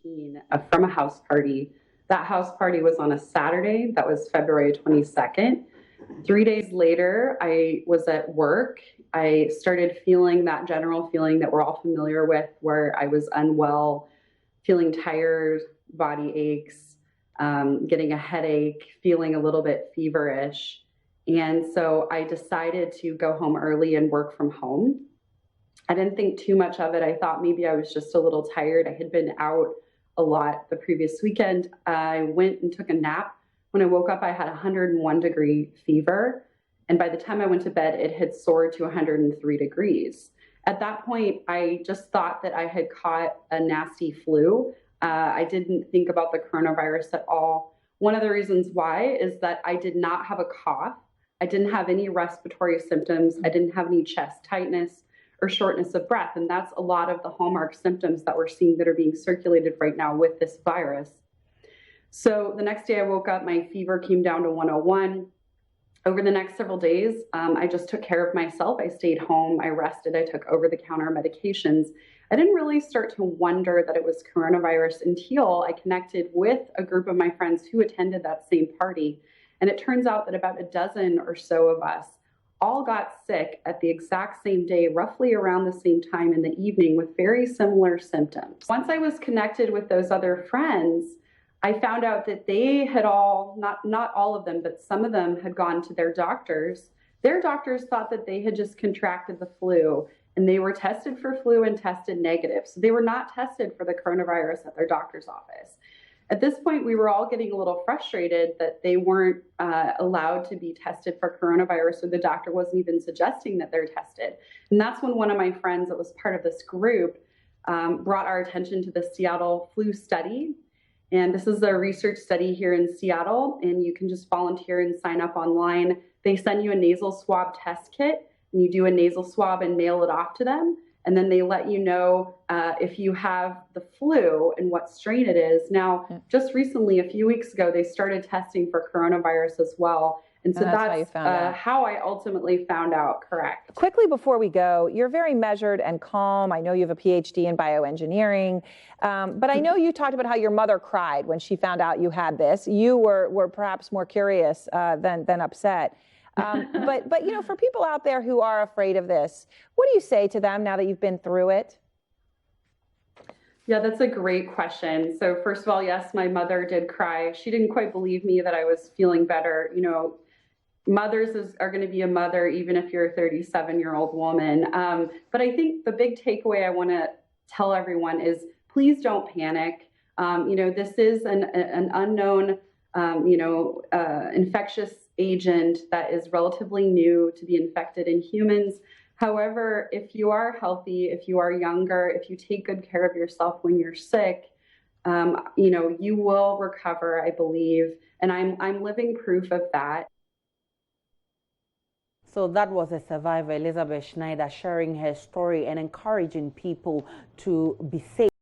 COVID-19 from a house party. That house party was on a Saturday. That was February 22nd. 3 days later, I was at work. I started feeling that general feeling that we're all familiar with, where I was unwell, feeling tired, body aches, getting a headache, feeling a little bit feverish. And so I decided to go home early and work from home. I didn't think too much of it. I thought maybe I was just a little tired. I had been out a lot the previous weekend. I went and took a nap. When I woke up, I had a 101-degree fever. And by the time I went to bed, it had soared to 103 degrees. At that point, I just thought that I had caught a nasty flu. I didn't think about the coronavirus at all. One of the reasons why is that I did not have a cough. I didn't have any respiratory symptoms. I didn't have any chest tightness or shortness of breath. And that's a lot of the hallmark symptoms that we're seeing that are being circulated right now with this virus. So the next day I woke up, my fever came down to 101. Over the next several days, I just took care of myself. I stayed home, I rested, I took over-the-counter medications. I didn't really start to wonder that it was coronavirus until I connected with a group of my friends who attended that same party. And it turns out that about a dozen or so of us all got sick at the exact same day, roughly around the same time in the evening, with very similar symptoms. Once I was connected with those other friends, I found out that they had all, not all of them, but some of them had gone to their doctors. Their doctors thought that they had just contracted the flu, and they were tested for flu and tested negative. So they were not tested for the coronavirus at their doctor's office. At this point, we were all getting a little frustrated that they weren't allowed to be tested for coronavirus, or the doctor wasn't even suggesting that they're tested. And that's when one of my friends that was part of this group brought our attention to the Seattle flu study. And this is a research study here in Seattle, and you can just volunteer and sign up online. They send you a nasal swab test kit, and you do a nasal swab and mail it off to them. And then they let you know if you have the flu and what strain it is. Now, just recently, a few weeks ago, they started testing for coronavirus as well. And so that's how I ultimately found out, correct. Quickly before we go, you're very measured and calm. I know you have a PhD in bioengineering, but I know you talked about how your mother cried when she found out you had this. You were perhaps more curious than upset. But you know, for people out there who are afraid of this, what do you say to them now that you've been through it? Yeah, that's a great question. So first of all, yes, my mother did cry. She didn't quite believe me that I was feeling better. You know, mothers are going to be a mother even if you're a 37-year-old woman. But I think the big takeaway I want to tell everyone is please don't panic. You know, this is an unknown, infectious agent that is relatively new to be infected in humans. However, if you are healthy, if you are younger, if you take good care of yourself when you're sick, you will recover, I believe, and I'm living proof of that. So that was a survivor, Elizabeth Schneider, sharing her story and encouraging people to be safe.